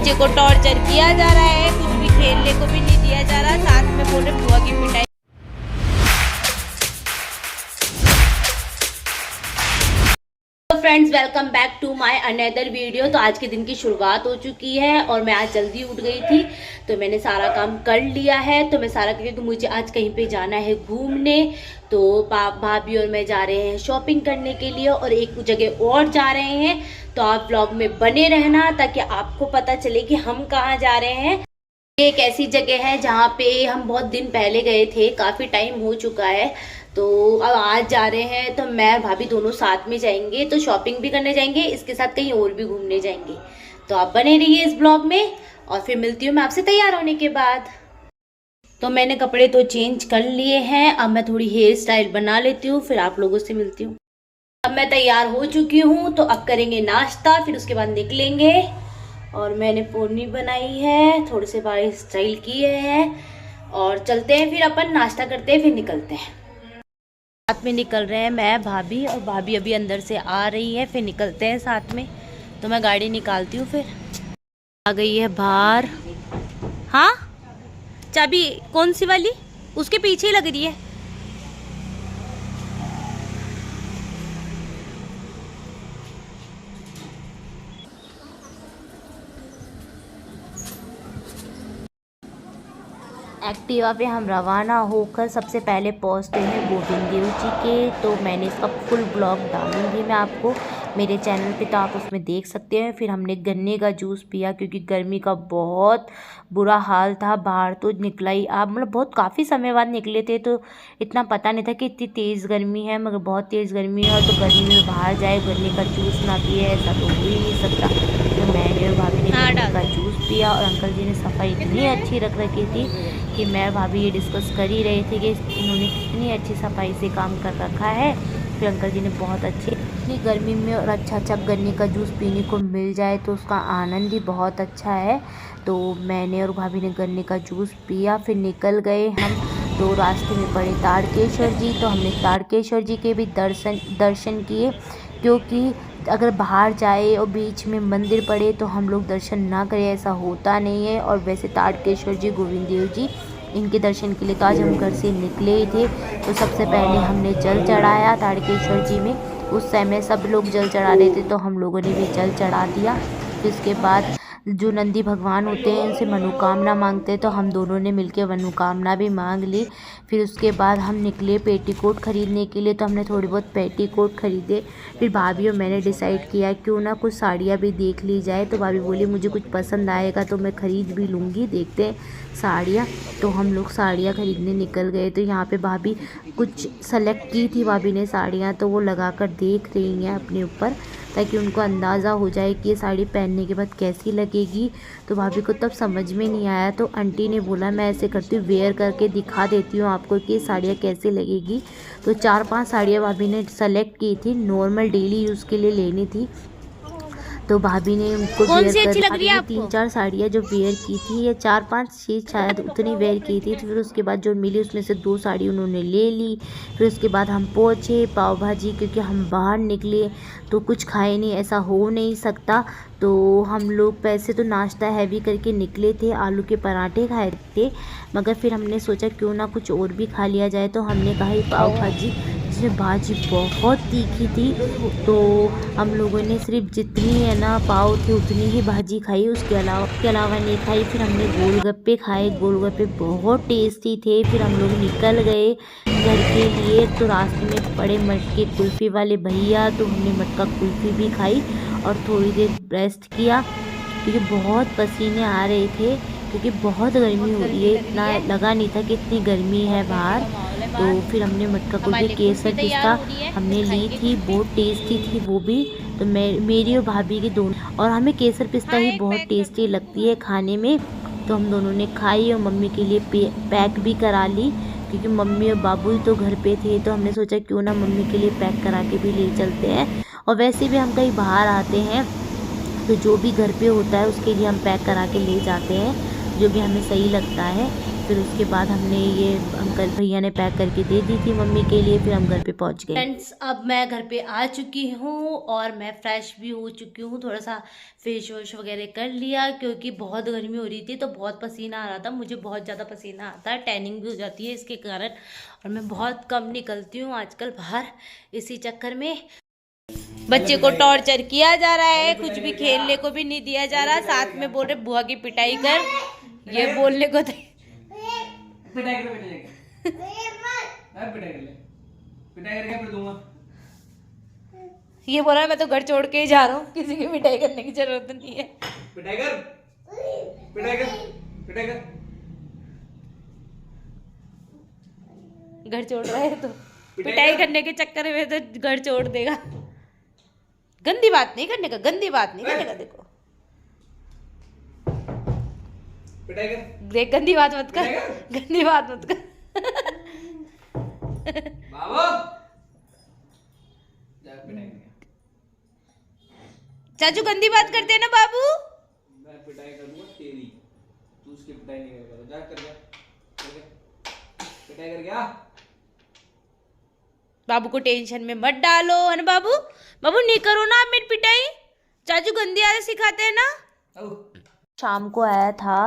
बच्चे को टॉर्चर किया जा रहा है, कुछ भी खेलने को भी नहीं दिया जा रहा, साथ में बोले बुआ की पिटाई। Friends, welcome back to my another video. तो आज के दिन की शुरुआत हो चुकी है और मैं आज जल्दी उठ गई थी, तो मैंने सारा काम कर लिया है। तो मैं सारा क्योंकि मुझे आज कहीं पे जाना है घूमने, तो भाभी और मैं जा रहे हैं शॉपिंग करने के लिए और एक जगह और जा रहे हैं। तो आप व्लॉग में बने रहना ताकि आपको पता चले कि हम कहाँ जा रहे हैं। ये एक ऐसी जगह है जहाँ पे हम बहुत दिन पहले गए थे, काफ़ी टाइम हो चुका है। तो अब आज जा रहे हैं, तो मैं भाभी दोनों साथ में जाएंगे, तो शॉपिंग भी करने जाएंगे, इसके साथ कहीं और भी घूमने जाएंगे। तो आप बने रहिए इस ब्लॉग में और फिर मिलती हूँ मैं आपसे तैयार होने के बाद। तो मैंने कपड़े तो चेंज कर लिए हैं, अब मैं थोड़ी हेयर स्टाइल बना लेती हूँ, फिर आप लोगों से मिलती हूँ। अब मैं तैयार हो चुकी हूँ, तो अब करेंगे नाश्ता, फिर उसके बाद निकलेंगे। और मैंने पोनी बनाई है, थोड़े से बाल स्टाइल किए हैं और चलते हैं, फिर अपन नाश्ता करते हैं, फिर निकलते हैं। साथ में निकल रहे हैं मैं भाभी, और भाभी अभी अंदर से आ रही है, फिर निकलते हैं साथ में। तो मैं गाड़ी निकालती हूँ, फिर आ गई है बाहर। हाँ, चाबी कौन सी वाली? उसके पीछे ही लग रही है। एक्टिवा पे हम रवाना होकर सबसे पहले पहुंचते हैं गोविंद देव जी के। तो मैंने इसका फुल ब्लॉग डालूंगी मैं आपको मेरे चैनल पे, तो आप उसमें देख सकते हैं। फिर हमने गन्ने का जूस पिया क्योंकि गर्मी का बहुत बुरा हाल था। बाहर तो निकला ही, आप मतलब बहुत काफ़ी समय बाद निकले थे, तो इतना पता नहीं था कि इतनी तेज़ गर्मी है, मगर बहुत तेज़ गर्मी है। और तो गर्मी में बाहर जाए, गन्ने का जूस ना पिए, ऐसा तो हो ही नहीं सकता। तो मैंने और भाभी ने गन्ने का जूस पिया, और अंकल जी ने सफाई इतनी अच्छी रख रखी थी कि मैं भाभी ये डिस्कस कर ही रहे थे कि इन्होंने कितनी अच्छी सफाई से काम कर रखा है। फिर अंकल जी ने बहुत अच्छे, इतनी गर्मी में और अच्छा गन्ने का जूस पीने को मिल जाए तो उसका आनंद ही बहुत अच्छा है। तो मैंने और भाभी ने गन्ने का जूस पिया, फिर निकल गए हम। तो रास्ते में पड़े तारकेश्वर जी, तो हमने तारकेश्वर जी के भी दर्शन किए, क्योंकि अगर बाहर जाए और बीच में मंदिर पड़े तो हम लोग दर्शन ना करें, ऐसा होता नहीं है। और वैसे तारकेश्वर जी, गोविंद देव जी, इनके दर्शन के लिए तो आज हम घर से निकले ही थे। तो सबसे पहले हमने जल चढ़ाया तारकेश्वर जी में। उस समय सब लोग जल चढ़ा रहे थे, तो हम लोगों ने भी जल चढ़ा दिया। फिर इसके बाद जो नंदी भगवान होते हैं, उनसे मनोकामना मांगते हैं, तो हम दोनों ने मिलकर मनोकामना भी मांग ली। फिर उसके बाद हम निकले पेटीकोट ख़रीदने के लिए, तो हमने थोड़ी बहुत पेटीकोट ख़रीदे। फिर भाभी और मैंने डिसाइड किया क्यों ना कुछ साड़ियाँ भी देख ली जाए। तो भाभी बोली मुझे कुछ पसंद आएगा तो मैं ख़रीद भी लूँगी, देखते हैं साड़ियाँ। तो हम लोग साड़ियाँ ख़रीदने निकल गए। तो यहाँ पे भाभी कुछ सेलेक्ट की थी भाभी ने साड़ियाँ, तो वो लगा कर देख रही हैं अपने ऊपर, ताकि उनको अंदाज़ा हो जाए कि ये साड़ी पहनने के बाद कैसी लगेगी। तो भाभी को तब समझ में नहीं आया, तो आंटी ने बोला मैं ऐसे करती हूँ, वेयर करके दिखा देती हूँ आपको कि ये साड़ियाँ कैसे लगेगी। तो 4-5 साड़ियाँ भाभी ने सेलेक्ट की थी, नॉर्मल डेली यूज़ के लिए लेनी थी। तो भाभी ने उनको कौन सी अच्छी लग रही है आपको? 3-4 साड़ियाँ जो वेयर की थी, या 4-5-6 शायद उतनी वेयर की थी। फिर उसके बाद जो मिली उसमें से 2 साड़ी उन्होंने ले ली। फिर उसके बाद हम पहुँचे पाव भाजी, क्योंकि हम बाहर निकले तो कुछ खाए नहीं, ऐसा हो नहीं सकता। तो हम लोग पैसे तो नाश्ता हैवी करके निकले थे, आलू के पराठे खाए थे, मगर फिर हमने सोचा क्यों ना कुछ और भी खा लिया जाए। तो हमने कहा ही पाव भाजी, जिसमें भाजी बहुत तीखी थी। तो हम लोगों ने सिर्फ जितनी है ना पाव थी उतनी ही भाजी खाई, उसके अलावा नहीं खाई। फिर हमने गोलगप्पे खाए, गोलगप्पे बहुत टेस्टी थे। फिर हम लोग निकल गए घर के लिए। तो रास्ते में पड़े मटके कुल्फ़ी वाले भैया, तो हमने मटका कुल्फ़ी भी खाई और थोड़ी देर रेस्ट किया, क्योंकि बहुत पसीने आ रहे थे, क्योंकि बहुत गर्मी हो रही है। इतना लगा नहीं था कि इतनी गर्मी है बाहर। तो फिर हमने मटका कुल्फ़ी केसर पिस्ता हमने ली थी, बहुत टेस्टी थी वो भी। तो मेरी और भाभी की दोनों, और हमें केसर पिस्ता ही बहुत टेस्टी लगती है खाने में। तो हम दोनों ने खाई और मम्मी के लिए पैक भी करा ली, क्योंकि मम्मी और बाबू ही तो घर पे थे। तो हमने सोचा क्यों ना मम्मी के लिए पैक करा के भी ले चलते हैं। और वैसे भी हम कहीं बाहर आते हैं तो जो भी घर पे होता है उसके लिए हम पैक करा के ले जाते हैं, जो भी हमें सही लगता है। फिर उसके बाद हमने ये अंकल भैया ने पैक करके दे दी थी मम्मी के लिए। फिर हम घर पे पहुंच गए। फ्रेंड्स अब मैं घर पे आ चुकी हूँ और मैं फ्रेश भी हो चुकी हूँ। थोड़ा सा फेस वॉश वगैरह कर लिया क्योंकि बहुत गर्मी हो रही थी तो बहुत पसीना आ रहा था। मुझे बहुत ज़्यादा पसीना आता है, टैनिंग भी हो जाती है इसके कारण, और मैं बहुत कम निकलती हूँ आजकल बाहर इसी चक्कर में। बच्चे को टॉर्चर किया जा रहा है, कुछ भी खेलने को भी नहीं दिया जा रहा, साथ में बोल रहे बुआ की पिटाई कर, ये बोलने को तो ये बोल रहा है मैं तो घर छोड़ के ही जा रहा हूँ, किसी की पिटाई करने की जरूरत नहीं है। पिटाई कर, पिटाई कर, पिटाई कर। घर छोड़ रहा है तो पिटाई करने के चक्कर में तो घर छोड़ देगा। गंदी बात नहीं करने का, गंदी बात नहीं करने का। देखो पिटाई कर, देख गंदी बात मत कर, गंदी बात मत कर। बाबू चाचू गंदी बात करते हैं ना बाबू। मैं पिटाई करूंगा तेरी, तू उसकी पिटाई नहीं करेगा। जा कर जा, पिटाई कर गया। बाबू को टेंशन में मत डालो है ना बाबू। बाबू नहीं करो ना आप मेरी पिटाई, चाचू गंदी आदत सिखाते हैं ना। शाम को आया था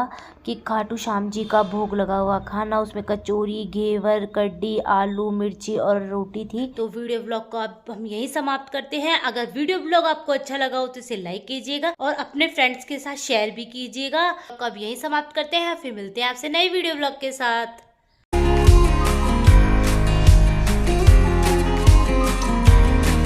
कि खाटू श्याम जी का भोग लगा हुआ खाना, उसमें कचौरी, घेवर, कड्डी, आलू, मिर्ची और रोटी थी। तो वीडियो ब्लॉग को अब हम यही समाप्त करते हैं। अगर वीडियो ब्लॉग आपको अच्छा लगा हो तो इसे लाइक कीजिएगा और अपने फ्रेंड्स के साथ शेयर भी कीजिएगा। तो अब यही समाप्त करते हैं, फिर मिलते हैं आपसे नई वीडियो ब्लॉग के साथ।